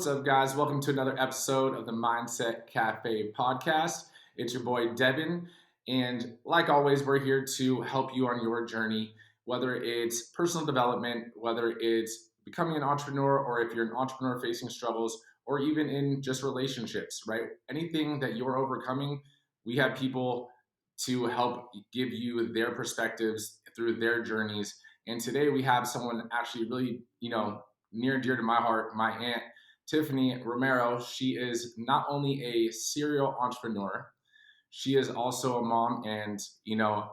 What's up, guys? Welcome to another episode of the Mindset Cafe podcast. It's your boy, Devin. And like always, we're here to help you on your journey, whether it's personal development, whether it's becoming an entrepreneur, or if you're an entrepreneur facing struggles, or even in just relationships, right? Anything that you're overcoming, we have people to help give you their perspectives through their journeys. And today we have someone actually really, near and dear to my heart, my aunt, Tiffany Romero. She is not only a serial entrepreneur, she is also a mom, and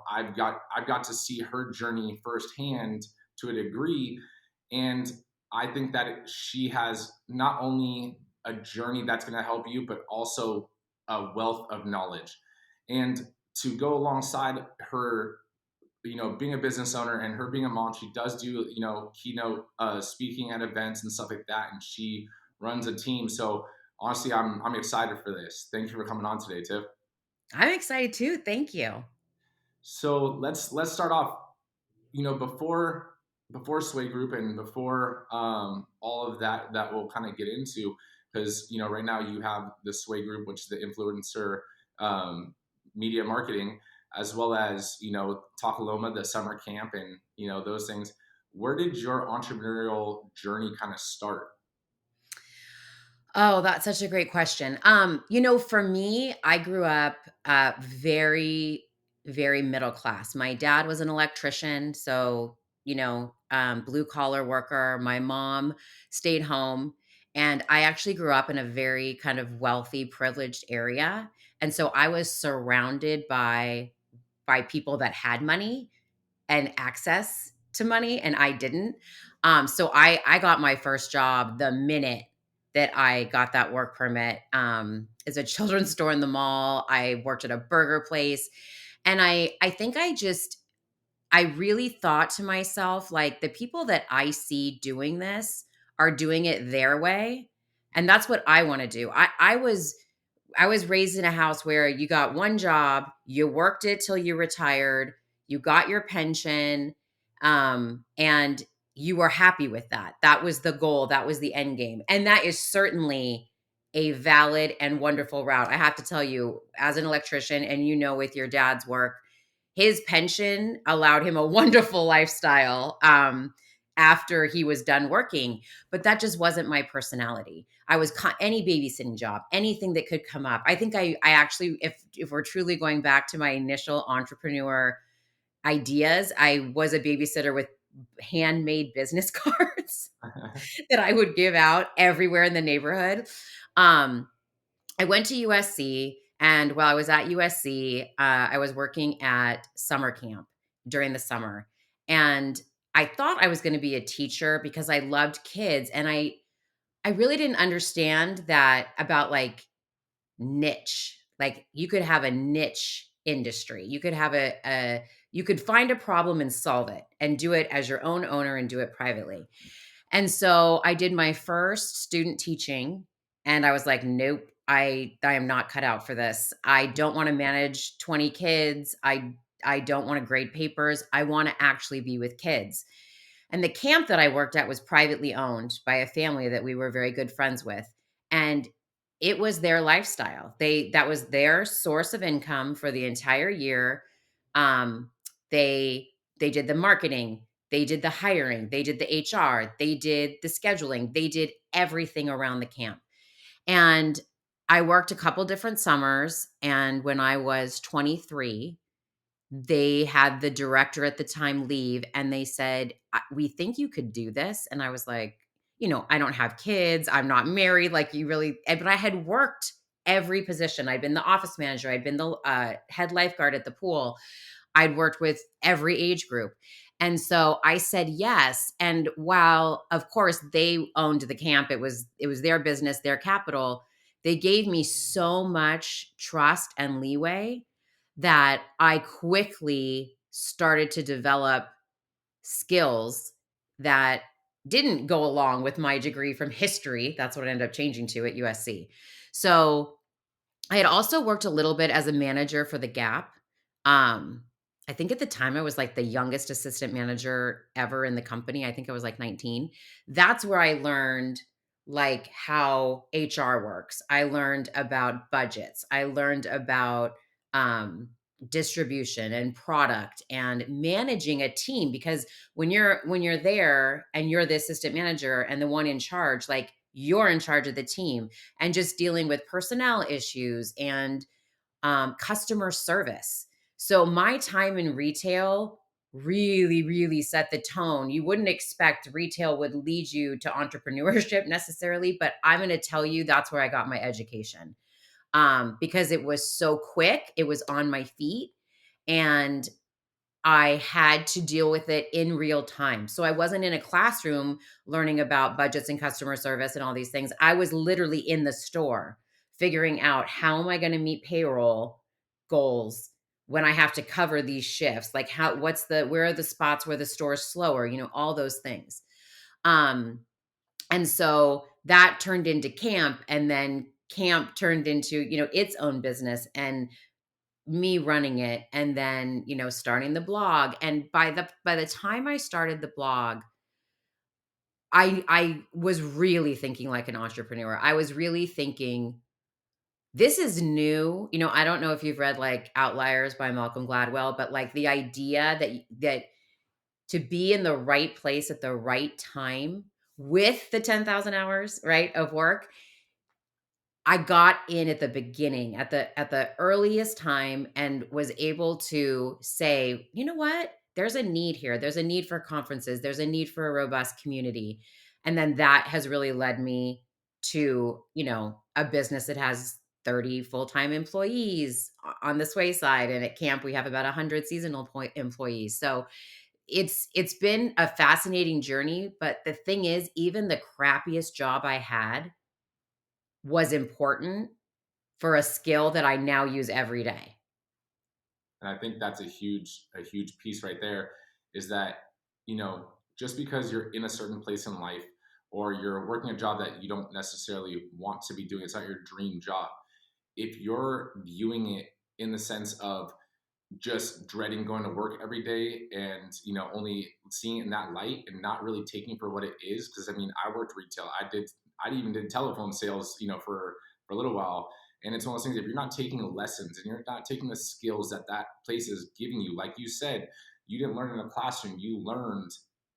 I've got to see her journey firsthand to a degree, and I think that she has not only a journey that's going to help you, but also a wealth of knowledge. And to go alongside her, being a business owner and her being a mom, she does do, keynote speaking at events and stuff like that. And she runs a team. So honestly, I'm excited for this. Thank you for coming on today, Tiff. I'm excited too. Thank you. So let's start off, before Sway Group and before all of that we'll kind of get into, because right now you have the Sway Group, which is the influencer um, media marketing, as well as Tocaloma, the summer camp, and those things. Where did your entrepreneurial journey kind of start? Oh, that's such a great question. For me, I grew up very, very middle class. My dad was an electrician, so blue collar worker. My mom stayed home, and I actually grew up in a very kind of wealthy, privileged area, and so I was surrounded by people that had money and access to money, and I didn't. So I got my first job the minute that I got that work permit. As a children's store in the mall. I worked at a burger place, and I think I really thought to myself, like, the people that I see doing this are doing it their way, and that's what I want to do. I was raised in a house where you got one job, you worked it till you retired, you got your pension, and you were happy with that. That was the goal, that was the end game. And that is certainly a valid and wonderful route. I have to tell you, as an electrician, and with your dad's work, his pension allowed him a wonderful lifestyle after he was done working, but that just wasn't my personality. I was any babysitting job, anything that could come up. I think I actually, if we're truly going back to my initial entrepreneur ideas, I was a babysitter with handmade business cards that I would give out everywhere in the neighborhood. Um, I went to USC, and while I was at USC, I was working at summer camp during the summer, and I thought I was going to be a teacher because I loved kids, and I really didn't understand that about, like, niche. Like, you could have a niche industry. You could have you could find a problem and solve it and do it as your own owner and do it privately. And so I did my first student teaching, and I was like, nope, I am not cut out for this. I don't want to manage 20 kids. I don't want to grade papers. I want to actually be with kids. And the camp that I worked at was privately owned by a family that we were very good friends with. And it was their lifestyle. That was their source of income for the entire year. Um, they did the marketing, they did the hiring, they did the HR, they did the scheduling, they did everything around the camp. And I worked a couple different summers. And when I was 23, they had the director at the time leave, and they said, We think you could do this." And I was like, I don't have kids. I'm not married. Like, you really, but I had worked every position. I'd been the office manager. I'd been the head lifeguard at the pool. I'd worked with every age group. And so I said yes. And while of course they owned the camp, it was their business, their capital, they gave me so much trust and leeway that I quickly started to develop skills that didn't go along with my degree from history. That's what I ended up changing to at USC. So I had also worked a little bit as a manager for the Gap. Um, I think at the time I was like the youngest assistant manager ever in the company. I think I was like 19. That's where I learned like how HR works. I learned about budgets. I learned about um, distribution and product and managing a team, because when you're there and you're the assistant manager and the one in charge, like you're in charge of the team, and just dealing with personnel issues and customer service. So my time in retail really, really set the tone. You wouldn't expect retail would lead you to entrepreneurship necessarily, but I'm going to tell you that's where I got my education, because it was so quick. It was on my feet, and I had to deal with it in real time. So I wasn't in a classroom learning about budgets and customer service and all these things. I was literally in the store figuring out, how am I going to meet payroll goals when I have to cover these shifts? Like, where are the spots where the store is slower? All those things. Um and so that turned into camp, and then camp turned into, its own business, and me running it, and then, starting the blog. And by the time I started the blog, I was really thinking like an entrepreneur. I was really thinking, this is new. I don't know if you've read like Outliers by Malcolm Gladwell, but like the idea that to be in the right place at the right time with the 10,000 hours, right, of work. I got in at the beginning, at the earliest time, and was able to say, "You know what? There's a need here. There's a need for conferences. There's a need for a robust community." And then that has really led me to, a business that has 30 full-time employees on the sway side, and at camp we have about 100 seasonal employees. So it's been a fascinating journey, but the thing is, even the crappiest job I had was important for a skill that I now use every day. And I think that's a huge piece right there, is that, just because you're in a certain place in life, or you're working a job that you don't necessarily want to be doing, it's not your dream job. If you're viewing it in the sense of just dreading going to work every day, and only seeing it in that light and not really taking it for what it is, because I mean, I worked retail, I even did telephone sales, for a little while. And it's one of those things, if you're not taking lessons and you're not taking the skills that that place is giving you, like you said, you didn't learn in a classroom, you learned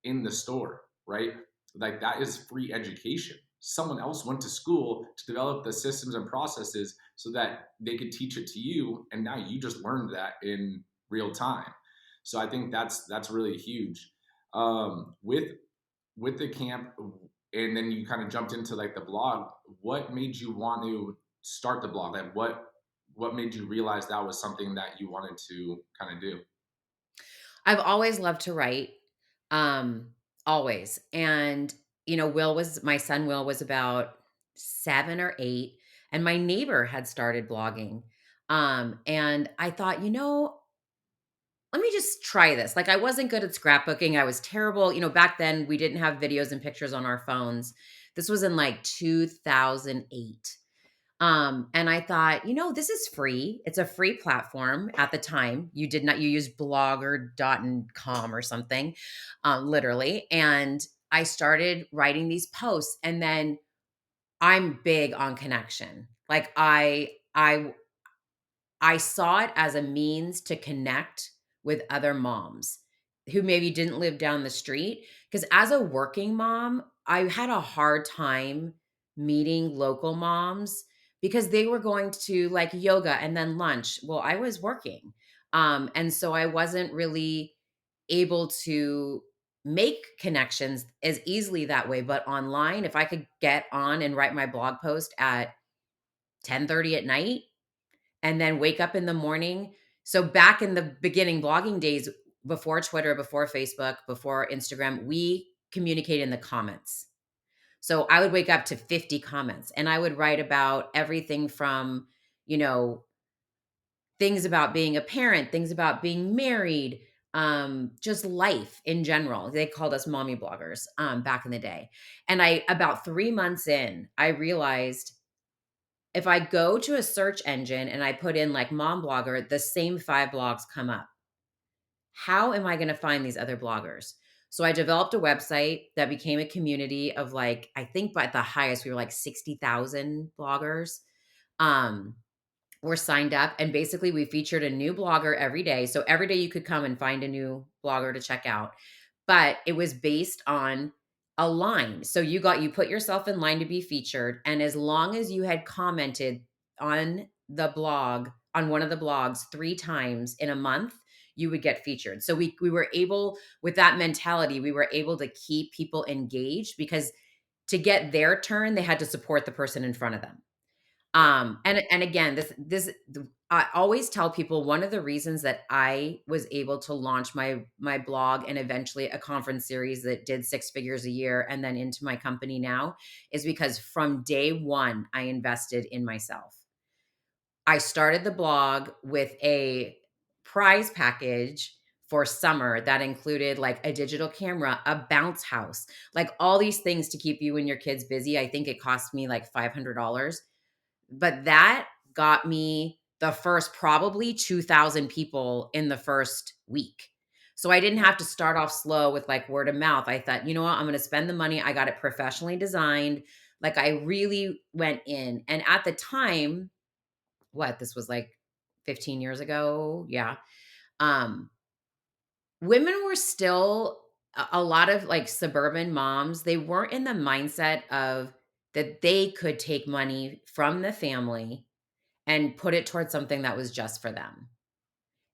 in the store, right? Like, that is free education. Someone else went to school to develop the systems and processes so that they could teach it to you, and now you just learned that in real time. So I think that's really huge. With the camp, and then you kind of jumped into like the blog. What made you want to start the blog? Like, what made you realize that was something that you wanted to kind of do? I've always loved to write, always. And, my son Will was about 7 or 8, and my neighbor had started blogging. And I thought, let me just try this. Like, I wasn't good at scrapbooking. I was terrible. Back then we didn't have videos and pictures on our phones. This was in like 2008. And I thought, this is free. It's a free platform at the time. You used blogger.com or something, literally. And I started writing these posts, and then I'm big on connection. Like I saw it as a means to connect with other moms who maybe didn't live down the street. Because as a working mom, I had a hard time meeting local moms, because they were going to like yoga and then lunch. Well, I was working. And so I wasn't really able to make connections as easily that way. But online, if I could get on and write my blog post at 10:30 at night, and then wake up in the morning. So back in the beginning blogging days, before Twitter, before Facebook, before Instagram, we communicate in the comments. So I would wake up to 50 comments, and I would write about everything from, you know, things about being a parent, things about being married, just life in general. They called us mommy bloggers back in the day. And about 3 months in, I realized, if I go to a search engine and I put in like mom blogger, the same 5 blogs come up. How am I going to find these other bloggers? So I developed a website that became a community of like, I think by the highest, we were like 60,000 bloggers. Um, were signed up, and basically we featured a new blogger every day. So every day you could come and find a new blogger to check out. But it was based on a line. So you put yourself in line to be featured, and as long as you had commented on the blog, on one of the blogs 3 times in a month, you would get featured. So we were able, with that mentality, we were able to keep people engaged because to get their turn, they had to support the person in front of them. Yep. And again, I always tell people one of the reasons that I was able to launch my blog and eventually a conference series that did 6 figures a year and then into my company now is because from day 1, I invested in myself. I started the blog with a prize package for summer that included like a digital camera, a bounce house, like all these things to keep you and your kids busy. I think it cost me like $500, but that got me the first probably 2,000 people in the first week. So I didn't Wow. have to start off slow with like word of mouth. I thought, you know what? I'm going to spend the money. I got it professionally designed. Like I really went in. And at the time, this was like 15 years ago. Yeah. Um, Women were still a lot of like suburban moms, they weren't in the mindset of that they could take money from the family and put it towards something that was just for them.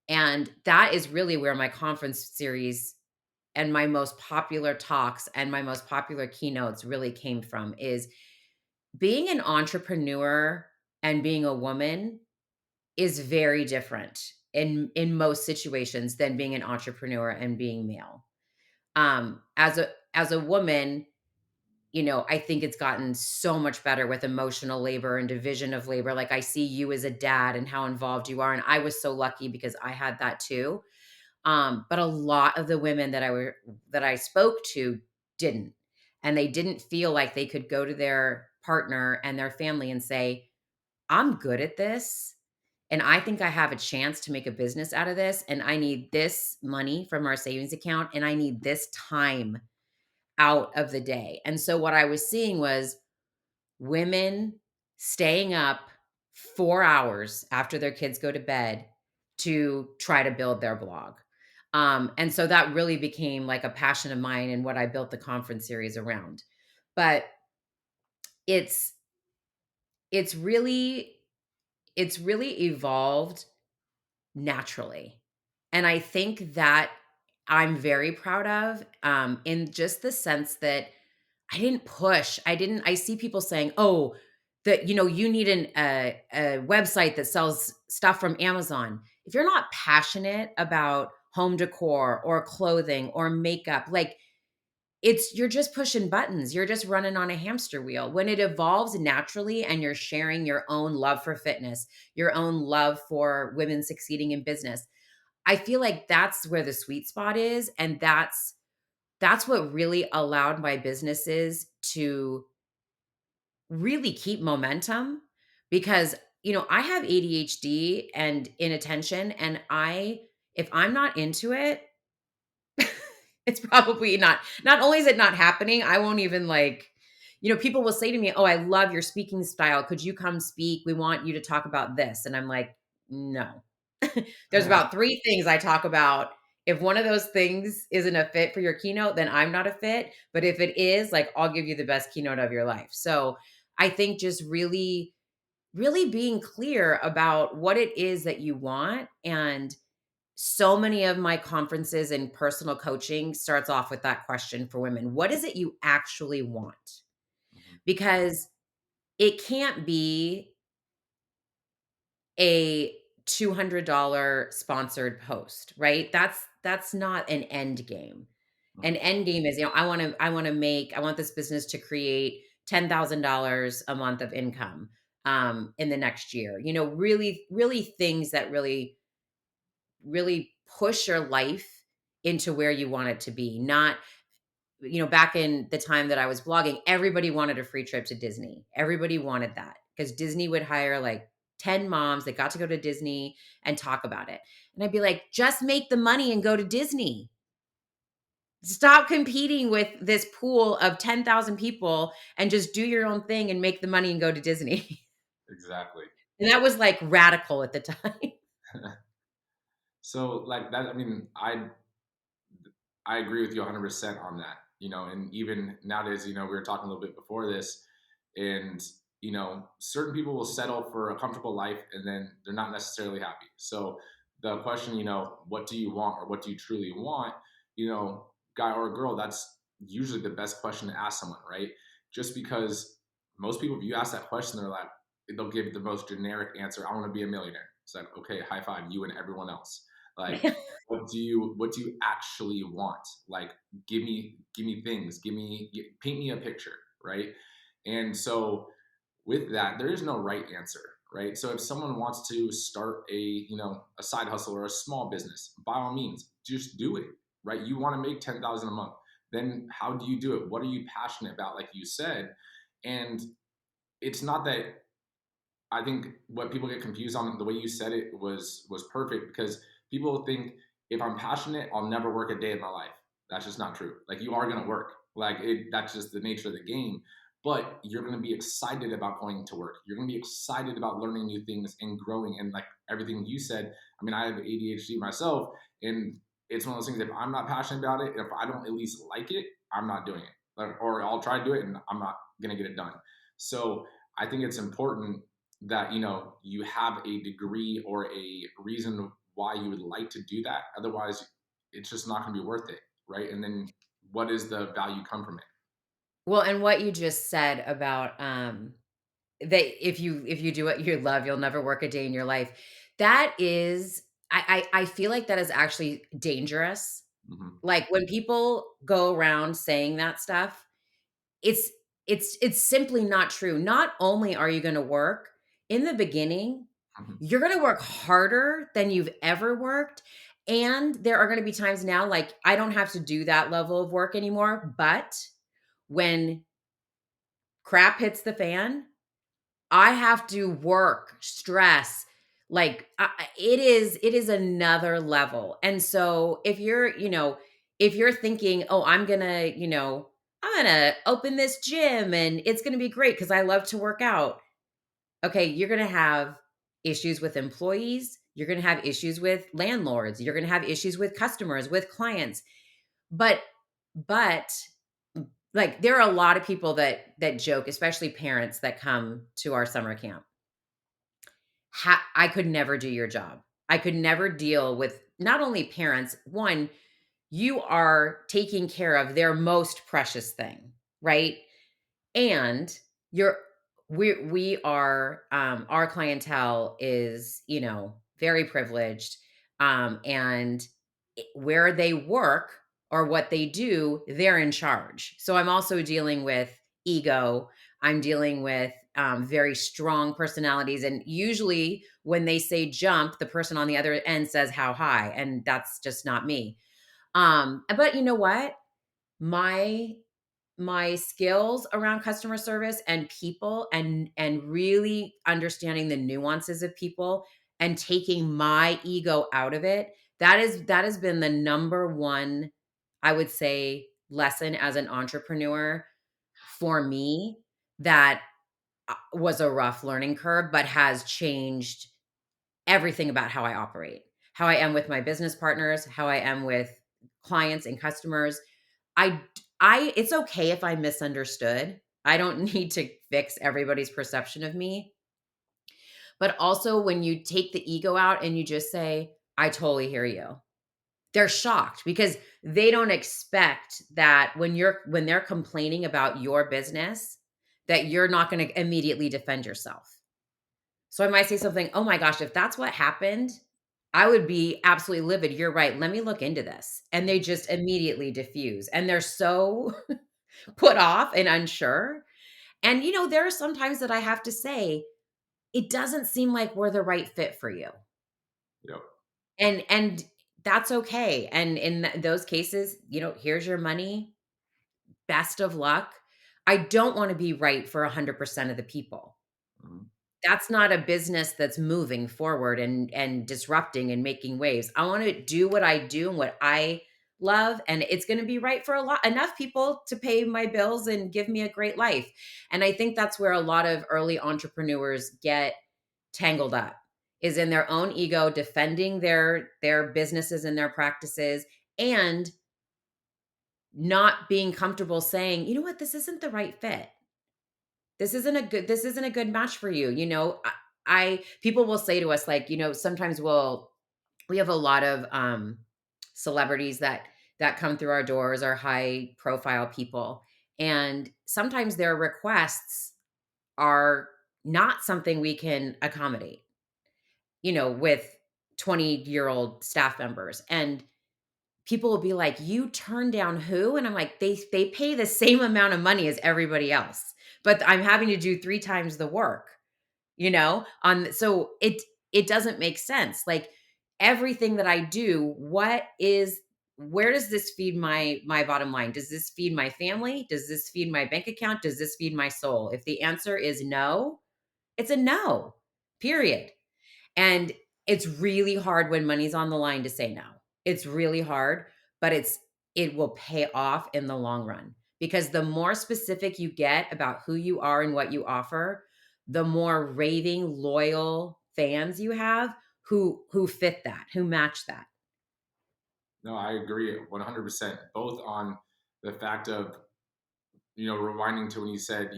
And that is really where my conference series and my most popular talks and my most popular keynotes really came from is being an entrepreneur and being a woman is very different in most situations than being an entrepreneur and being male. As a woman, I think it's gotten so much better with emotional labor and division of labor. Like I see you as a dad and how involved you are. And I was so lucky because I had that too. But a lot of the women that I spoke to didn't. And they didn't feel like they could go to their partner and their family and say, I'm good at this. And I think I have a chance to make a business out of this. And I need this money from our savings account. And I need this time out of the day. And so what I was seeing was women staying up 4 hours after their kids go to bed to try to build their blog. And so that really became like a passion of mine and what I built the conference series around. But it's it's really it's really evolved naturally. And I think that I'm very proud of in just the sense that I didn't push. I see people saying, "Oh, that you need a website that sells stuff from Amazon." If you're not passionate about home decor or clothing or makeup, like you're just pushing buttons. You're just running on a hamster wheel. When it evolves naturally and you're sharing your own love for fitness, your own love for women succeeding in business, I feel like that's where the sweet spot is, and that's what really allowed my businesses to really keep momentum because, I have ADHD and inattention, and if I'm not into it, it's probably not only is it not happening, I won't even like people will say to me, "Oh, I love your speaking style. Could you come speak? We want you to talk about this." And I'm like, "No." There's about 3 things I talk about. If one of those things isn't a fit for your keynote, then I'm not a fit, but if it is, like, I'll give you the best keynote of your life. So, I think just really, really being clear about what it is that you want, and so many of my conferences and personal coaching starts off with that question for women. What is it you actually want? Mhm. Because it can't be a $200 sponsored post, right? That's not an end game. An Mhm. end game is, I want this business to create $10,000 a month of income in the next year. Really, really things that really, really push your life into where you want it to be. Not, back in the time that I was blogging, everybody wanted a free trip to Disney. Everybody wanted that because Disney would hire like 10 moms that got to go to Disney and talk about it. And I'd be like, just make the money and go to Disney. Stop competing with this pool of 10,000 people and just do your own thing and make the money and go to Disney. Exactly. And that was, like, radical at the time. So like that, I mean, I agree with you 100% on that. And even nowadays, we were talking a little bit before this, and certain people will settle for a comfortable life, and then they're not necessarily happy. So the question, what do you want, or what do you truly want? Guy or girl, that's usually the best question to ask someone, right? Just because most people, if you ask that question, they'll give the most generic answer. I want to be a millionaire. It's like, okay, high five, you and everyone else. Like, what do you actually want? Like, give me things, paint me a picture, right? And so with that, there is no right answer, right? So if someone wants to start a side hustle or a small business, by all means, just do it, right? You want to make 10,000 a month. Then how do you do it? What are you passionate about, like you said? And it's not that, I think what people get confused on, the way you said it was perfect, because people think if I'm passionate, I'll never work a day in my life. That's just not true. Like, you are going to work. Like, that's just the nature of the game. But you're going to be excited about going to work. You're going to be excited about learning new things and growing. And like everything you said, I mean, I have ADHD myself, and it's one of those things. If I'm not passionate about it, if I don't at least like it, I'm not doing it. Or I'll try to do it, and I'm not going to get it done. So I think it's important that you have a degree or a reason why you would like to do that. Otherwise, it's just not going to be worth it, right? And then what is the value come from it? Well, and what you just said about, that if you do what you love, you'll never work a day in your life. That is I feel like that is actually dangerous. Hmm. Like, when people go around saying that stuff, it's it's simply not true. Not only are you gonna work in the beginning, Hmm. you're gonna work harder than you've ever worked, and there are gonna be times now, like, I don't have to do that level of work anymore, but when crap hits the fan, I have to work, stress, like, it is another level, and so if if you're thinking, "Oh, I'm gonna open this gym and it's gonna be great because I love to work out." Okay, you're gonna have issues with employees, you're gonna have issues with landlords, you're gonna have issues with customers, with clients, but but like, there are a lot of people that joke, especially parents that come to our summer camp. I could never do your job. I could never deal with not only parents, one, you are taking care of their most precious thing, right? And you're we are, our clientele is, very privileged, and where they work or what they do, they're in charge. So I'm also dealing with ego. I'm dealing with, very strong personalities, and usually when they say jump, the person on the other end says how high, and that's just not me. But you know what? My my skills around customer service and people, and really understanding the nuances of people and taking my ego out of it, that has been the number one, I would say, lesson as an entrepreneur for me, that was a rough learning curve, but has changed everything about how I operate, how I am with my business partners, how I am with clients and customers. I it's okay if I'm misunderstood. I don't need to fix everybody's perception of me. But also, when you take the ego out and you just say, "I totally hear you." They're shocked because they don't expect that when they're complaining about your business, that you're not going to immediately defend yourself. So I might say something, "Oh my gosh, if that's what happened, I would be absolutely livid. You're right. Let me look into this." And they just immediately diffuse. And they're so put off and unsure. And there are some times that I have to say, it doesn't seem like we're the right fit for you. Yep. And that's okay. And in those cases, here's your money. Best of luck. I don't want to be right for 100% of the people. Hmm. That's not a business that's moving forward and disrupting and making waves. I want to do what I do and what I love, and it's going to be right for a lot enough people to pay my bills and give me a great life. And I think that's where a lot of early entrepreneurs get tangled up, is in their own ego, defending their businesses and their practices, and not being comfortable saying, "You know what? This isn't the right fit. This isn't a good match for you." I people will say to us, like, sometimes we have a lot of celebrities that come through our doors, are high profile people, and sometimes their requests are not something we can accommodate, with 20-year-old staff members. And people will be like, "You turn down who?" And I'm like, they pay the same amount of money as everybody else, but I'm having to do 3 times the work, on so it doesn't make sense. Like, everything that I do, where does this feed my bottom line? Does this feed my family? Does this feed my bank account? Does this feed my soul? If the answer is no, it's a no. Period. And it's really hard when money's on the line to say no. It's really hard, but it will pay off in the long run, because the more specific you get about who you are and what you offer, the more raving loyal fans you have who fit that, who match that. No, I agree 100%. Both on the fact of, rewinding to when you said,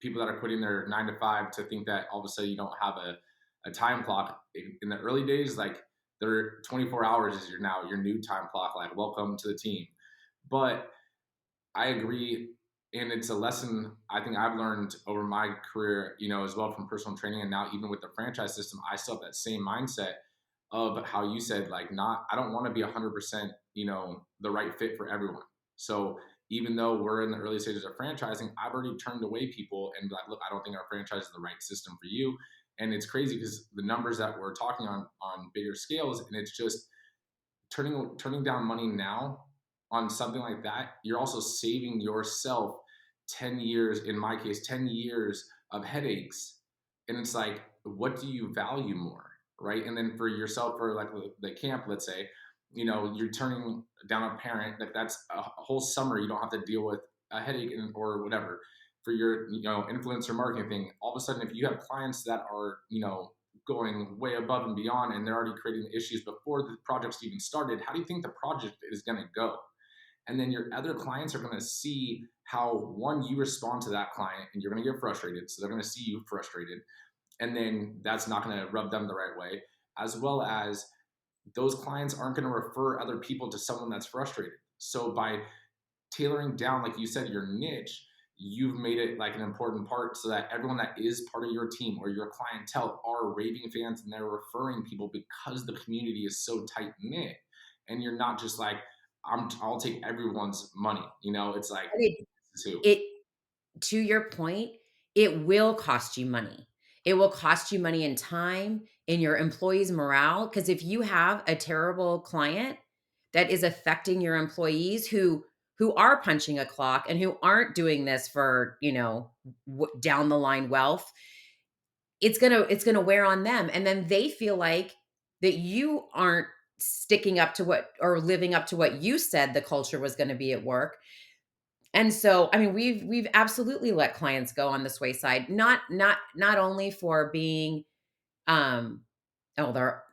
people that are quitting their 9 to 5 to think that all of a sudden you don't have a time clock in the early days, like their 24 hours is your new time clock. Like, welcome to the team. But I agree. And it's a lesson I think I've learned over my career, as well, from personal training. And now, even with the franchise system, I still have that same mindset of how you said, like, I don't want to be 100%, the right fit for everyone. So even though we're in the early stages of franchising, I've already turned away people and be like, look, I don't think our franchise is the right system for you. And it's crazy because the numbers that we're talking on bigger scales, and it's just turning down money now on something like that, you're also saving yourself 10 years, in my case, 10 years of headaches. And it's like, what do you value more? Right. And then for yourself, for like the camp, let's say, you're turning down a parent, that's a whole summer. You don't have to deal with a headache or whatever. For your, influencer marketing thing, all of a sudden, if you have clients that are, going way above and beyond, and they're already creating the issues before the project's even started, how do you think the project is going to go? And then your other clients are going to see how, one, you respond to that client, and you're going to get frustrated, so they're going to see you frustrated, and then that's not going to rub them the right way, as well as those clients aren't going to refer other people to someone that's frustrated. So by tailoring down, like you said, your niche, you've made it like an important part, so that everyone that is part of your team or your clientele are raving fans, and they're referring people because the community is so tight knit. And you're not just like, I'll take everyone's money. It's like, But this is who. it to your point, it will cost you money. It will cost you money in time, in your employees' morale. Because if you have a terrible client that is affecting your employees, who are punching a clock and who aren't doing this for, down the line wealth, it's gonna wear on them, and then they feel like that you aren't sticking up to what, or living up to what you said the culture was going to be at work. And so, I mean, we've absolutely let clients go on this wayside, not only for being, um, oh, they're,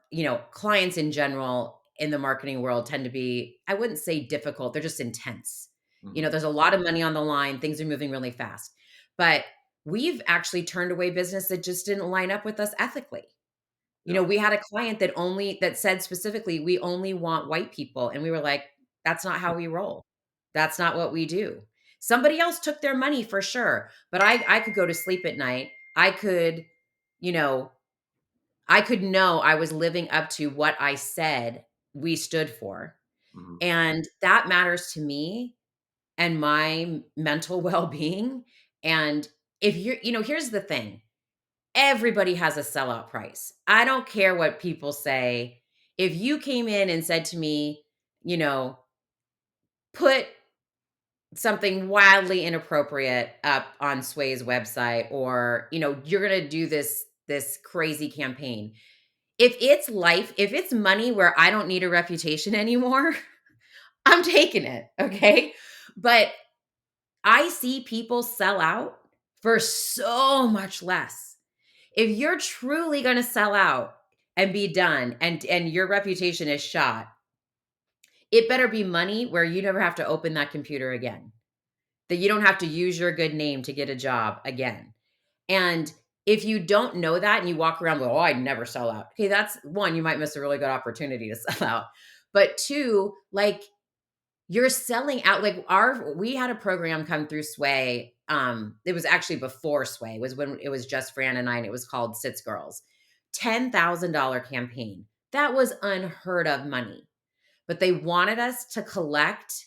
clients in general in the marketing world tend to be, I wouldn't say difficult, they're just intense. Mm-hmm. There's a lot of money on the line, things are moving really fast. But we've actually turned away business that just didn't line up with us ethically. Yep. We had a client that said specifically, "We only want white people." And we were like, "That's not how we roll. That's not what we do." Somebody else took their money for sure, but I could go to sleep at night. You know, I could know I was living up to what I said we stood for. Mm-hmm. And that matters to me and my mental well-being. And if here's the thing. Everybody has a sellout price. I don't care what people say. If you came in and said to me, you know, put something wildly inappropriate up on Sway's website, or, you're going to do this crazy campaign. If it's money where I don't need a reputation anymore, I'm taking it, okay? But I see people sell out for so much less. If you're truly gonna sell out and be done and your reputation is shot, it better be money where you never have to open that computer again. That you don't have to use your good name to get a job again. And if you don't know that and you walk around going, "Oh, I'd never sell out." Okay, that's one, you might miss a really good opportunity to sell out. But two, like you're selling out like our we had a program come through Sway. It was actually before Sway, was when it was just Fran and I, and it was called Sits Girls. $10,000 campaign. That was unheard of money. But they wanted us to collect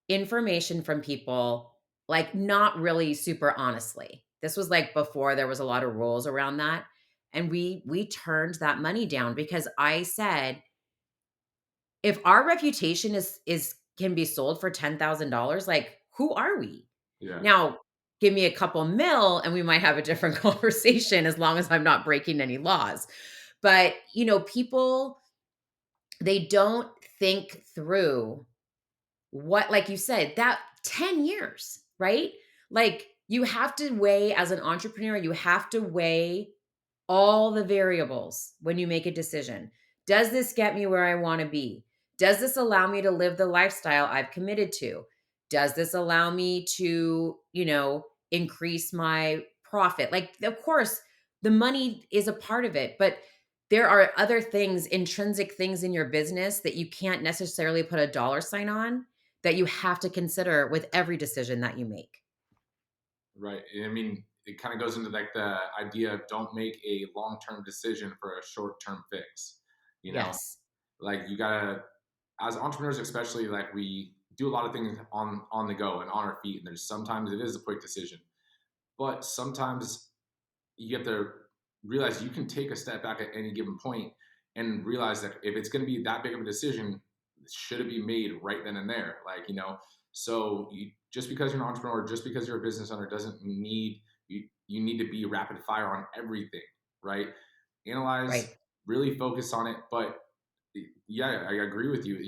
information from people, like, not really super honestly. This was, like, before there was a lot of rules around that, and we turned that money down because I said, "If our reputation is can be sold for $10,000, like, who are we?" Yeah. Now, give me a couple mil and we might have a different conversation as long as I'm not breaking any laws. But, people, they don't think through what, like you said, that 10 years, right? Like, you have to weigh as an entrepreneur, you have to weigh all the variables when you make a decision. Does this get me where I want to be? Does this allow me to live the lifestyle I've committed to? Does this allow me to, increase my profit? Like, of course, the money is a part of it, but there are other things, intrinsic things in your business that you can't necessarily put a dollar sign on that you have to consider with every decision that you make. Right. I mean, it kind of goes into like the idea of don't make a long term decision for a short term fix. You know, Yes. like you gotta, as entrepreneurs, especially, like we do a lot of things on the go and on our feet. And there's sometimes it is a quick decision, but sometimes you have to realize you can take a step back at any given point and realize that if it's going to be that big of a decision, should it be made right then and there? So just because you're an entrepreneur, just because you're a business owner, doesn't need you need to be rapid fire on everything, right? Analyze, Right. really focus on it. But yeah, I agree with you.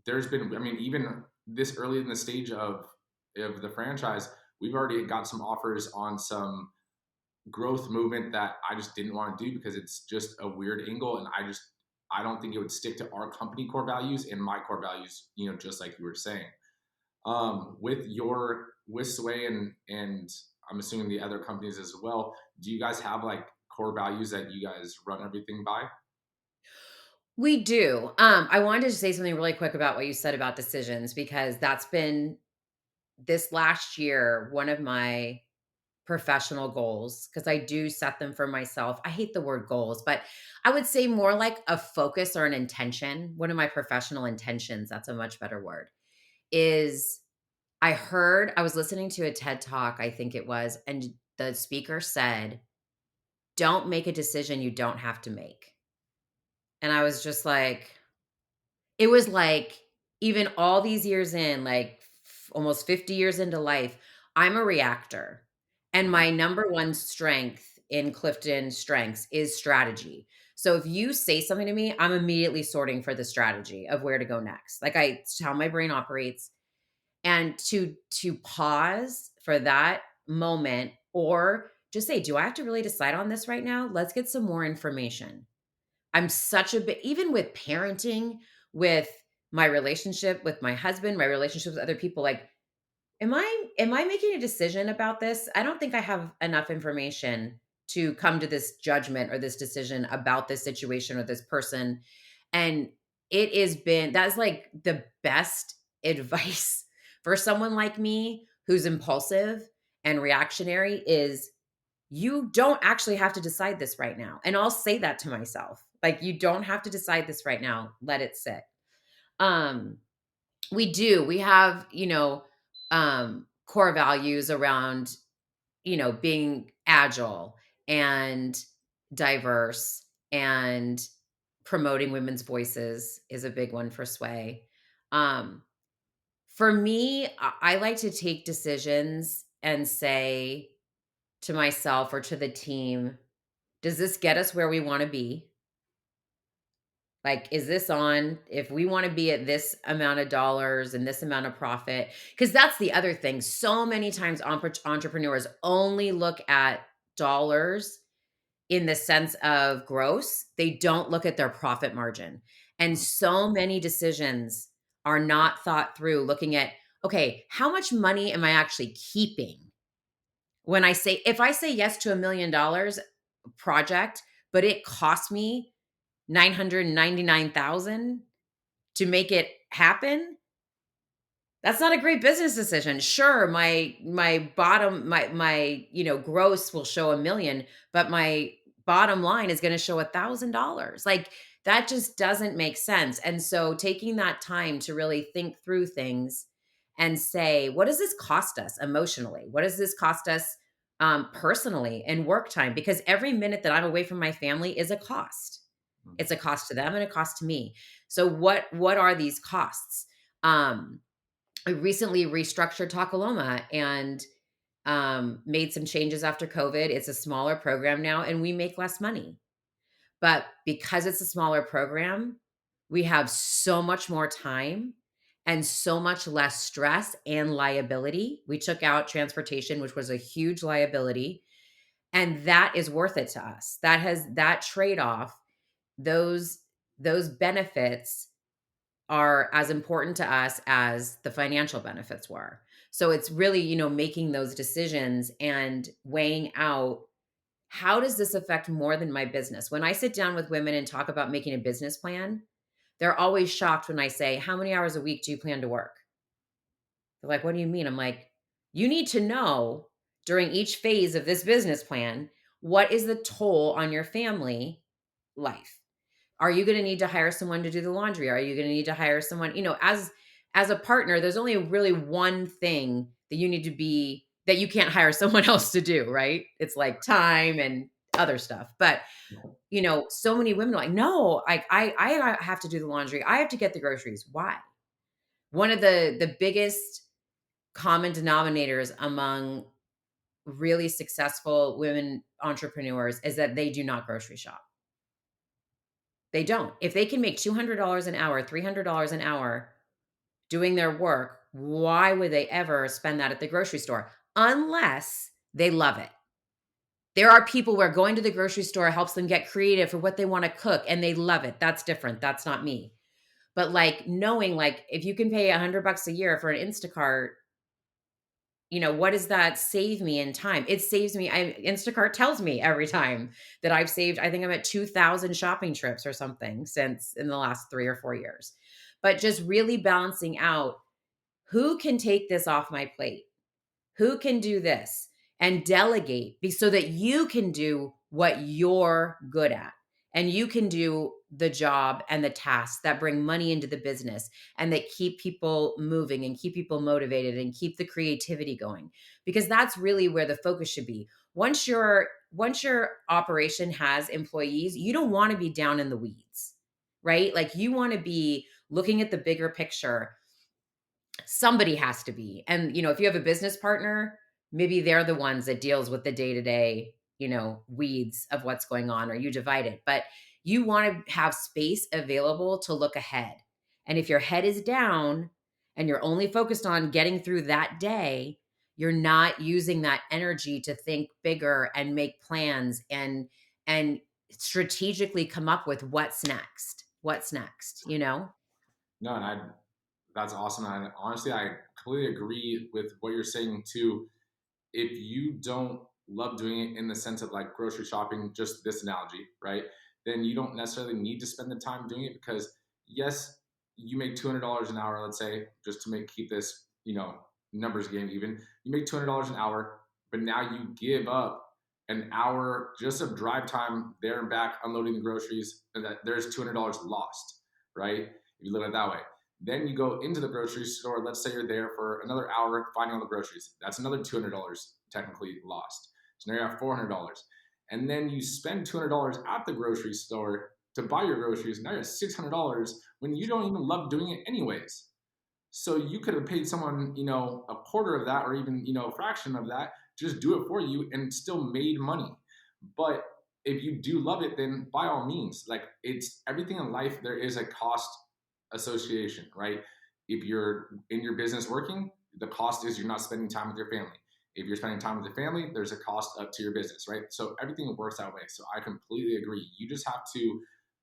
There's been, I mean, even this early in the stage of the franchise, we've already got some offers on some growth movement that I just didn't want to do because it's just a weird angle, and I don't think it would stick to our company core values and my core values. Just like you were saying, with Sway and I'm assuming the other companies as well. Do you guys have like core values that you guys run everything by? We do. I wanted to say something really quick about what you said about decisions because that's been this last year one of my professional goals because I do set them for myself. I hate the word goals, but I would say more like a focus or an intention. One of my professional intentions, that's a much better word, is I was listening to a TED talk, I think it was, and the speaker said, "Don't make a decision you don't have to make." And I was just like, it was like, even all these years in, like, almost 50 years into life, I'm a reactor, and Mhm. my number one strength in Clifton Strengths is strategy. So if you say something to me, I'm immediately sorting for the strategy of where to go next. Like, it's how my brain operates, and to pause for that moment or just say, "Do I have to really decide on this right now? Let's get some more information." I'm such a bit, even with parenting, with my relationship with my husband, my relationship with other people, like, am I making a decision about this? I don't think I have enough information to come to this judgment or this decision about this situation or this person. And it has been that's like the best advice for someone like me who's impulsive and reactionary is you don't actually have to decide this right now. And I'll say that to myself. Like, you don't have to decide this right now. Let it sit. Um, we do. We have, core values around, being agile and diverse and promoting women's voices is a big one for Sway. Um, for me, I like to take decisions and say to myself or to the team, does this get us where we want to be? Like, is this on? If we want to be at this amount of dollars and this amount of profit, because that's the other thing. So many times entrepreneurs only look at dollars in the sense of gross, they don't look at their profit margin. And Mm, so many decisions are not thought through looking at, okay, how much money am I actually keeping? When I say, if I say yes to $1 million project, but it cost me 999,000 to make it happen, that's not a great business decision. Sure, my bottom my gross will show 1,000,000, but my bottom line is gonna show $1,000. Like, that just doesn't make sense, and so taking that time to really think through things and say, "What does this cost us emotionally? What does this cost us, personally and work time?" Because every minute that I'm away from my family is a cost. mm, It's a cost to them and a cost to me. So what are these costs? Um I recently restructured Tocaloma and made some changes after COVID. It's a smaller program now and we make less money. But because it's a smaller program, we have so much more time and so much less stress and liability. We took out transportation, which was a huge liability, and that is worth it to us. That trade-off, those those benefits are as important to us as the financial benefits were. So it's really, making those decisions and weighing out, how does this affect more than my business? When I sit down with women and talk about making a business plan, they're always shocked when I say, "How many hours a week do you plan to work?" They're like, "What do you mean?" I'm like, "You need to know during each phase of this business plan, what is the toll on your family life? Are you gonna need to hire someone to do the laundry? Are you gonna need to hire someone?" As a partner, there's only really one thing that you need to be that you can't hire someone else to do, right? It's like time and other stuff. But, so many women are like, "No, I have to do the laundry. I have to get the groceries." Why? One of the biggest common denominators among really successful women entrepreneurs is that they do not grocery shop. They don't. If they can make $200 an hour, $300 an hour doing their work, why would they ever spend that at the grocery store? Unless they love it. There are people where going to the grocery store helps them get creative for what they want to cook and they love it. That's different. That's not me. But like knowing like if you can pay $100 a year for an Instacart, what does that save me in time? It saves me. Instacart tells me every time that I've saved, I think I'm at 2,000 shopping trips or something since in the last 3 or 4 years. But just really balancing out, who can take this off my plate? Who can do this? And delegate so that you can do what you're good at. And you can do the job and the tasks that bring money into the business and that keep people moving and keep people motivated and keep the creativity going. Because that's really where the focus should be. Once your operation has employees, you don't want to be down in the weeds, right? Like you want to be looking at the bigger picture. Somebody has to be. And, if you have a business partner, maybe they're the ones that deals with the day-to-day, weeds of what's going on, or you divide it. But you want to have space available to look ahead. And if your head is down and you're only focused on getting through that day, you're not using that energy to think bigger and make plans and strategically come up with what's next. What's next, you know? no, and that's awesome. And honestly, I completely agree with what you're saying too. If you don't love doing it in the sense of like grocery shopping, just this analogy, right? Then you don't necessarily need to spend the time doing it because yes, you make $200 an hour, let's say, just to keep this, numbers game even. You make $200 an hour, but now you give up an hour just of drive time there and back unloading the groceries, and that there's $200 lost, right? If you look at it that way. Then you go into the grocery store. Let's say you're there for another hour finding all the groceries. That's another $200 technically lost. So now you're at $400. And then you spend $200 at the grocery store to buy your groceries. Now you're at $600 when you don't even love doing it anyways. So you could have paid someone, a quarter of that or even, a fraction of that, just do it for you and still made money. But if you do love it, then by all means, like, it's everything in life, there is a cost association, right? If you're in your business working, the cost is you're not spending time with your family. If you're spending time with your family, there's a cost up to your business, right? So everything works that way. So I completely agree. You just have to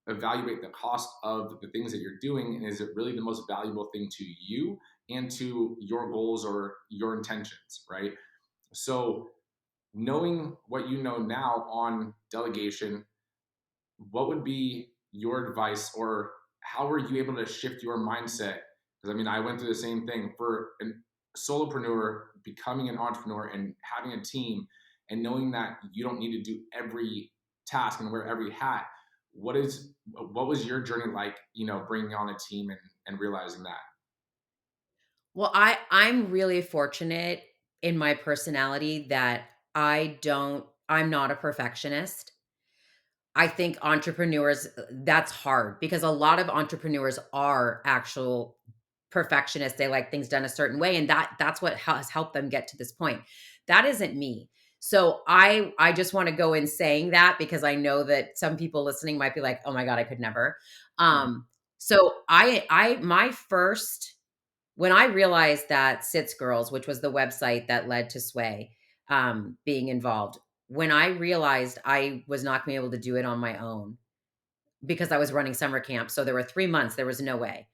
evaluate the cost of the things that you're doing, and is it really the most valuable thing to you and to your goals or your intentions, right? So knowing what you know now on delegation, what would be your advice, or how were you able to shift your mindset? Because I mean, I went through the same thing for a solopreneur, becoming an entrepreneur and having a team, and knowing that you don't need to do every task and wear every hat. What was your journey like, bringing on a team and realizing that? Well, I'm really fortunate in my personality that I'm not a perfectionist. I think entrepreneurs, that's hard because a lot of entrepreneurs are actual perfectionists. They like things done a certain way, and that's what has helped them get to this point. That isn't me. So I just want to go in saying that because I know that some people listening might be like, "Oh my god, I could never." Mhm. So I my first when I realized that Sits Girls, which was the website that led to Sway, being involved, when I realized I was not gonna be able to do it on my own because I was running summer camp, so there were 3 months, there was no way.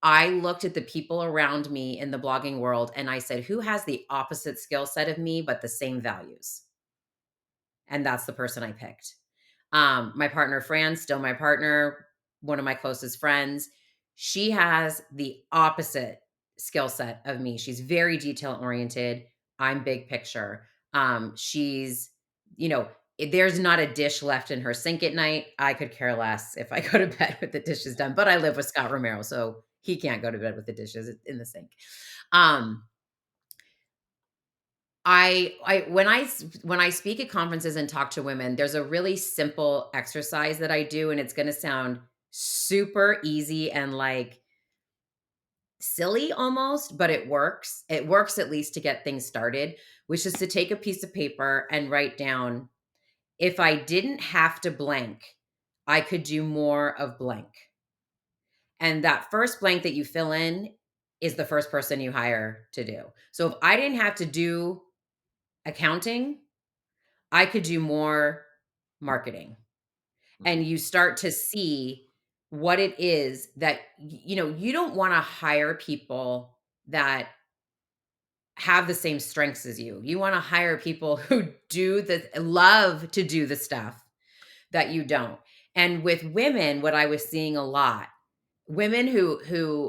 I looked at the people around me in the blogging world and I said, "Who has the opposite skill set of me, but the same values?" And that's the person I picked. My partner, Fran, still my partner, one of my closest friends. She has the opposite skill set of me. She's very detail oriented. I'm big picture. She's, you know, there's not a dish left in her sink at night. I could care less if I go to bed with the dishes done, but I live with Scott Romero, so he can't go to bed with the dishes in the sink. Um, when I speak at conferences and talk to women, there's a really simple exercise that I do, and it's gonna sound super easy and, like, silly almost, but it works. It works at least to get things started, which is to take a piece of paper and write down, "If I didn't have to blank, I could do more of blank." And that first blank that you fill in is the first person you hire to do. So if I didn't have to do accounting, I could do more marketing. And Mhm. you start to see what it is that you don't want to hire people that have the same strengths as you. You want to hire people who do the love to do the stuff that you don't. And with women, what I was seeing a lot, women who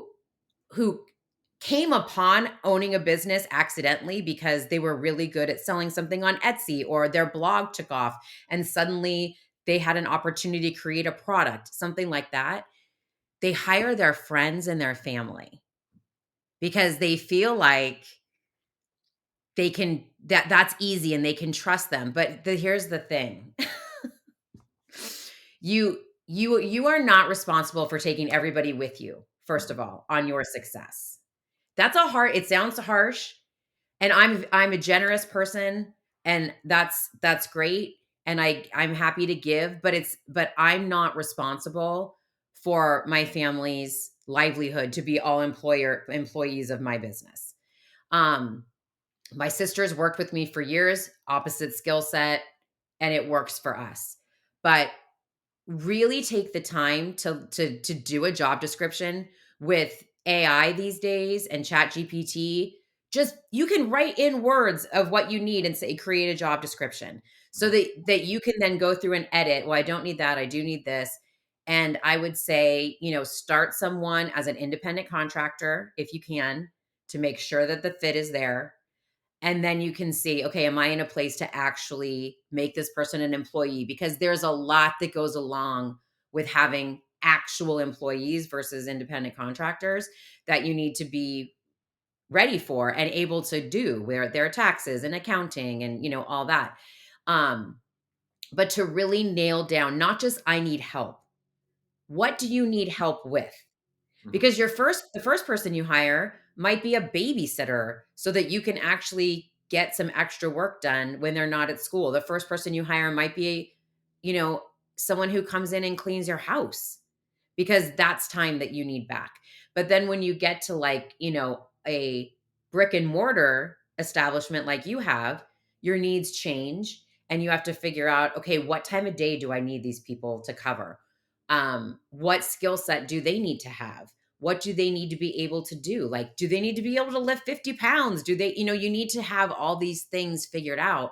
came upon owning a business accidentally because they were really good at selling something on Etsy or their blog took off and suddenly they had an opportunity to create a product, something like that. They hire their friends and their family because they feel like they can that's easy and they can trust them. But here's the thing. You are not responsible for taking everybody with you, first of Mhm. all, on your success. That's a hard it sounds harsh, and I'm a generous person, and that's great, and I'm happy to give, but I'm not responsible for my family's livelihood to be all employees of my business. Um, my sister's worked with me for years, opposite skill set, and it works for us. But really take the time to do a job description with AI these days and Chat GPT. Just you can write in words of what you need and say create a job description so Mhm. that you can then go through and edit. Well, I don't need that. I do need this. And I would say, start someone as an independent contractor if you can to make sure that the fit is there, and then you can see, okay, am I in a place to actually make this person an employee? Because there's a lot that goes along with having actual employees versus independent contractors that you need to be ready for and able to do where their taxes and accounting and all that. Um, but to really nail down, not just I need help. What do you need help with? Mhm. Because the first person you hire might be a babysitter so that you can actually get some extra work done when they're not at school. The first person you hire might be you know, someone who comes in and cleans your house because that's time that you need back. But then when you get to like, a brick and mortar establishment like you have, your needs change and you have to figure out, okay, what time of day do I need these people to cover? What skill set do they need to have? What do they need to be able to do? Like, do they need to be able to lift 50 pounds? Do they, you need to have all these things figured out.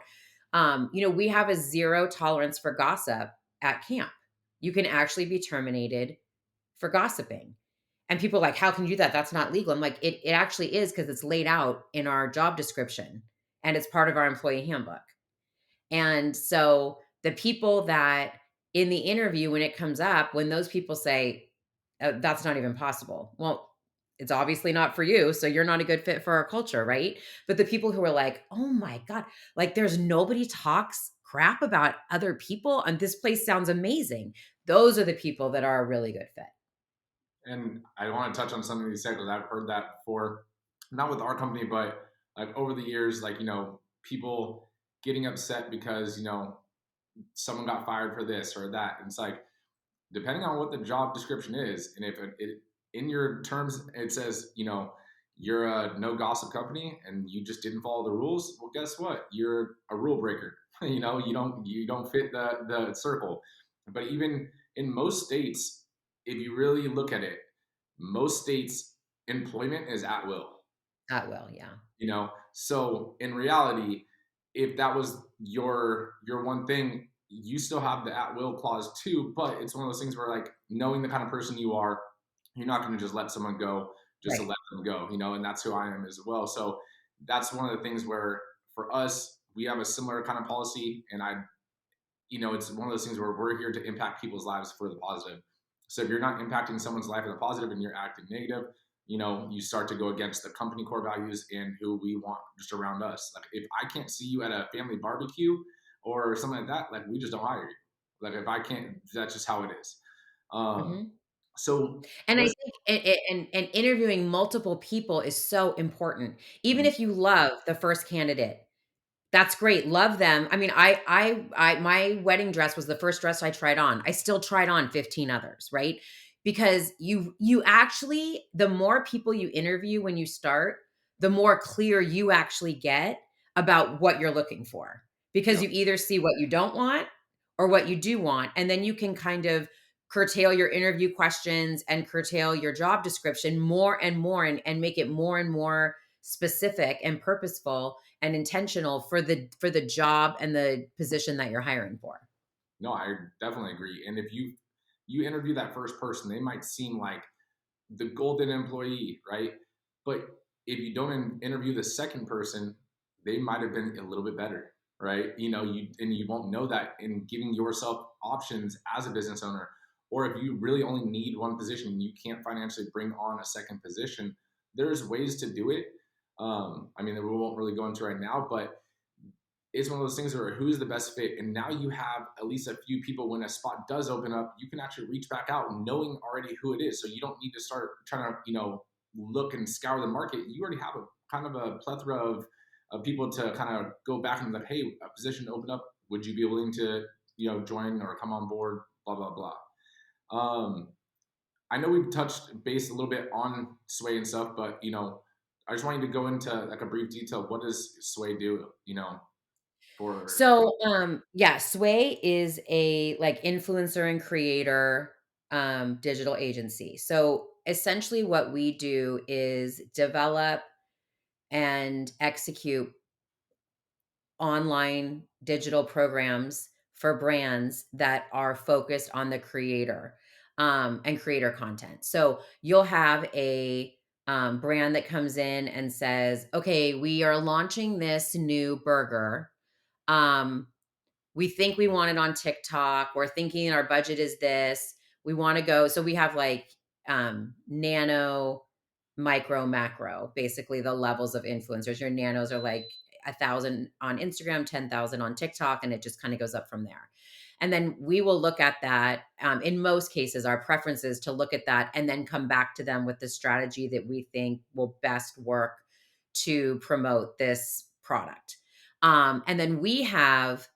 We have a zero tolerance for gossip at camp. You can actually be terminated for gossiping. And people are like, how can you do that? That's not legal. I'm like, it actually is because it's laid out in our job description and it's part of our employee handbook. And so the people that in the interview, when it comes up, when those people say, that's not even possible. Well, it's obviously not for you. So you're not a good fit for our culture, right? But the people who are like, oh my God, like there's nobody talks crap about other people and this place sounds amazing. Those are the people that are a really good fit. And I want to touch on something you said because I've heard that before, not with our company, but like over the years, like, people getting upset because, someone got fired for this or that. And it's like, depending on what the job description is, and if it in your terms it says, you're a no gossip company and you just didn't follow the rules, well, guess what? You're a rule breaker. You don't fit the circle. But even in most states, if you really look at it, most states employment is at will. At will, yeah. So in reality, if that was your one thing, you still have the at will clause too, but it's one of those things where, like, knowing the kind of person you are, you're not going to just let someone go just to Right. let them go, and that's who I am as well. So that's one of the things where for us we have a similar kind of policy. And it's one of those things where we're here to impact people's lives for the positive. So if you're not impacting someone's life in the positive and you're acting negative, you start to go against the company core values and who we want just around us. Like, if I can't see you at a family barbecue or something like that, like, we just don't hire you. Like, if I can't, that's just how it is. Um, Mhm. so And I let's. think and interviewing multiple people is so important. Even if you love the first candidate, that's great, love them. I mean, I my wedding dress was the first dress I tried on. I still tried on 15 others, right? Because you actually the more people you interview when you start, the more clear you actually get about what you're looking for. Because Yep. you either see what you don't want or what you do want, and then you can kind of curtail your interview questions and curtail your job description more and more and make it more and more specific and purposeful and intentional for the job and the position that you're hiring for. No, I definitely agree. And if you interview that first person, they might seem like the golden employee, right? But if you don't interview the second person, they might have been a little bit better, right? You won't know that in giving yourself options as a business owner. Or if you really only need one position and you can't financially bring on a second position, there's ways to do it. I mean, we won't really go into right now, but it's one of those things where who's the best fit, and now you have at least a few people. When a spot does open up, you can actually reach back out knowing already who it is, so you don't need to start trying to look and scour the market. You already have a kind of a plethora of people to kind of go back and be like, hey, a position opened up, would you be willing to join or come on board, blah blah blah. I know we've touched base a little bit on Sway and stuff, but I just want you to go into like a brief detail. What does Sway do, for. So, yeah, Sway is a like influencer and creator digital agency. So, essentially what we do is develop and execute online digital programs for brands that are focused on the creator and creator content. So you'll have a brand that comes in and says, okay, we are launching this new burger. Um, we think we want it on TikTok. We're thinking our budget is this. We want to go. So we have like nano, micro, macro, basically the levels of influencers. Your nanos are like 1,000 on Instagram, 10,000 on TikTok, and it just kind of goes up from there. And then we will look at that. In most cases, our preference is to look at that and then come back to them with the strategy that we think will best work to promote this product. And then we have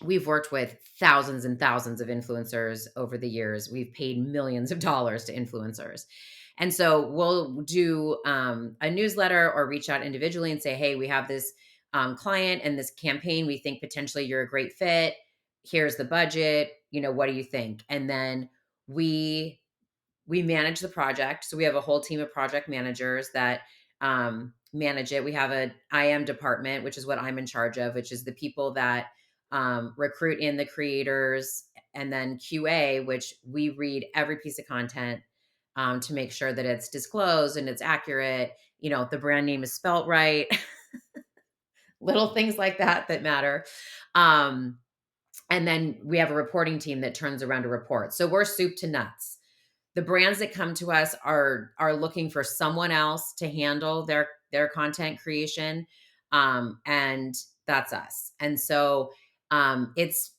we've worked with thousands and thousands of influencers over the years. We've paid millions of dollars to influencers. And so we'll do a newsletter or reach out individually and say, hey, we have this client and this campaign. We think potentially you're a great fit. Here's the budget. What do you think? And then we we manage the project. So we have a whole team of project managers that manage it. We have a IM department, which is what I'm in charge of, which is the people that recruit in the creators, and then QA, which we read every piece of content to make sure that it's disclosed and it's accurate. The brand name is spelt right, little things like that matter. Um, and then we have a reporting team that turns around a report. So we're soup to nuts. The brands that come to us are looking for someone else to handle their content creation, and that's us. And so it's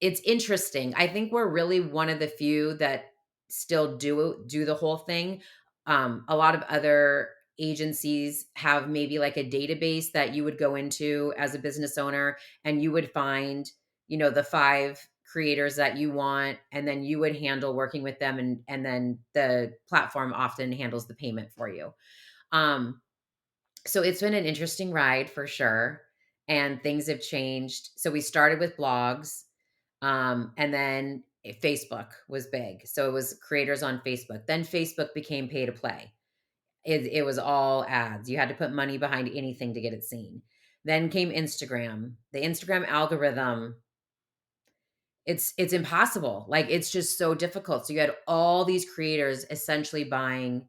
interesting. I think we're really one of the few that still do the whole thing. A lot of other agencies have maybe like a database that you would go into as a business owner, and you would find, the 5 creators that you want, and then you would handle working with them, and then the platform often handles the payment for you. Um so it's been an interesting ride for sure, and things have changed. So we started with blogs, and then Facebook was big. So it was creators on Facebook. Then Facebook became pay to play. It was all ads. You had to put money behind anything to get it seen. Then came Instagram. The Instagram algorithm, it's impossible. Like, it's just so difficult. So you had all these creators essentially buying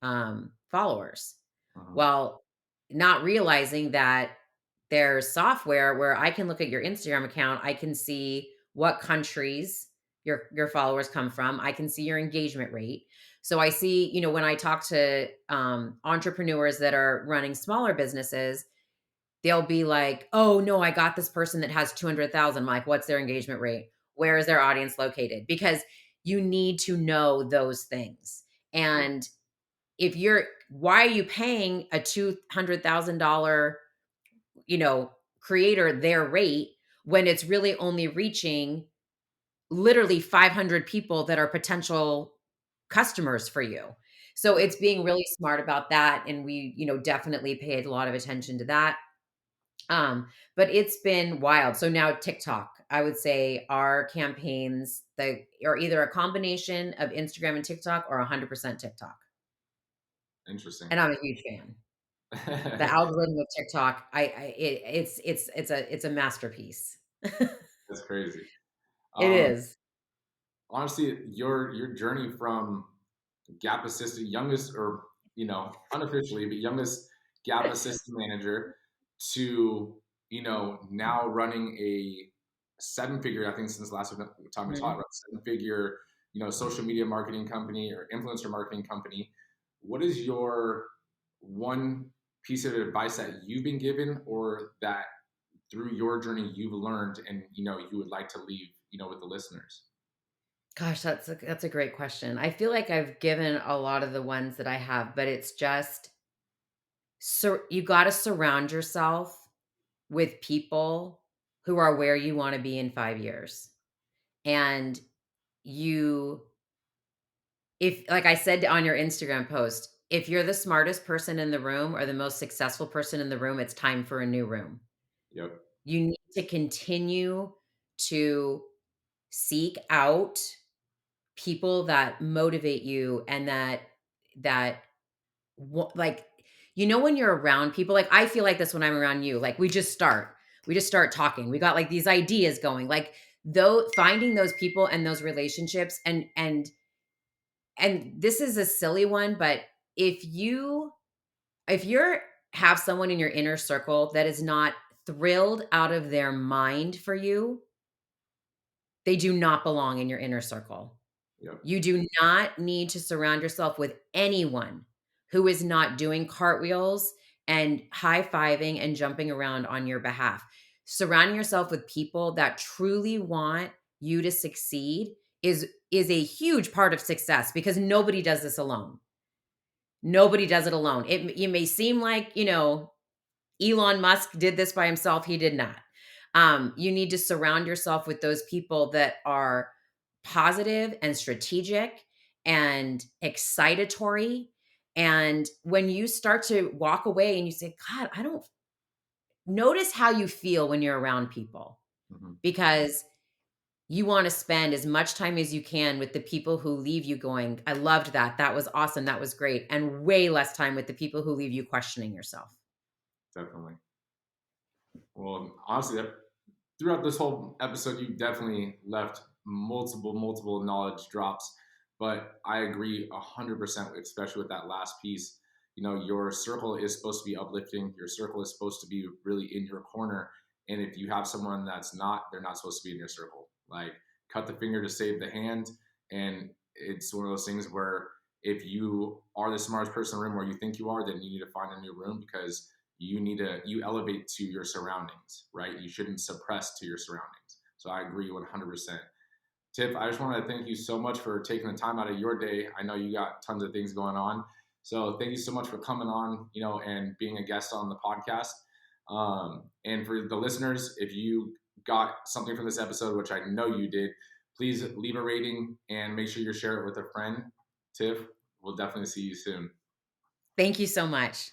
followers. Uh-huh. Well, not realizing that there's software where I can look at your Instagram account, I can see what countries your followers come from, I can see your engagement rate. So I see, when I talk to entrepreneurs that are running smaller businesses, they'll be like, "Oh no, I got this person that has 200,000." I'm like, "What's their engagement rate? Where is their audience located?" Because you need to know those things. Yep. And if you're why are you paying a $200,000, you know, creator their rate when it's really only reaching literally 500 people that are potential customers for you? So Right. it's being really smart about that, and we, definitely paid a lot of attention to that. But it's been wild. So now TikTok, I would say our campaigns that are either a combination of Instagram and TikTok or 100% TikTok. Interesting. And I'm a huge fan. The algorithm of TikTok, it's a masterpiece. That's crazy. It Um, is. Honestly, your journey from Gap assistant, youngest, or unofficially, but youngest Gap assistant manager, to now running a 7-figure, I think since the last time we talked Mhm. about, 7-figure, social media marketing company or influencer marketing company. What is your one piece of advice that you've been given, or that through your journey you've learned, and you would like to leave with the listeners? Gosh, that's a great question. I feel like I've given a lot of the ones that I have, but it's just, you gotta surround yourself with people who are where you wanna be in 5 years. And you if like I said on your Instagram post, if you're the smartest person in the room or the most successful person in the room, it's time for a new room. Yep. You need to continue to seek out people that motivate you, and that like, when you're around people, like, I feel like this when I'm around you, like, we just start talking. We got like these ideas going. Like, though, finding those people and those relationships, and this is a silly one, but if you're have someone in your inner circle that is not thrilled out of their mind for you, they do not belong in your inner circle. Yep. You do not need to surround yourself with anyone who is not doing cartwheels and high-fiving and jumping around on your behalf. Surrounding yourself with people that truly want you to succeed is a huge part of success, because nobody does this alone. Nobody does it alone. It may seem like, Elon Musk did this by himself. He did not. You need to surround yourself with those people that are positive and strategic and excitatory. And when you start to walk away and you say, God, I don't notice how you feel when you're around people, Mhm. because you want to spend as much time as you can with the people who leave you going, I loved that. That was awesome. That was great. And way less time with the people who leave you questioning yourself. Definitely. Well, honestly, throughout this whole episode, you definitely left multiple knowledge drops. But I agree 100%, especially with that last piece. You know, your circle is supposed to be uplifting. Your circle is supposed to be really in your corner. And if you have someone that's not, they're not supposed to be in your circle. Like, cut the finger to save the hand. And it's one of those things where if you are the smartest person in the room, or you think you are, then you need to find a new room, because you elevate to your surroundings, right? You shouldn't suppress to your surroundings. So I agree 100%. Tiff, I just want to thank you so much for taking the time out of your day. I know you got tons of things going on, so thank you so much for coming on, and being a guest on the podcast. And for the listeners, if you got something from this episode, which I know you did, please leave a rating and make sure you share it with a friend. Tiff, we'll definitely see you soon. Thank you so much.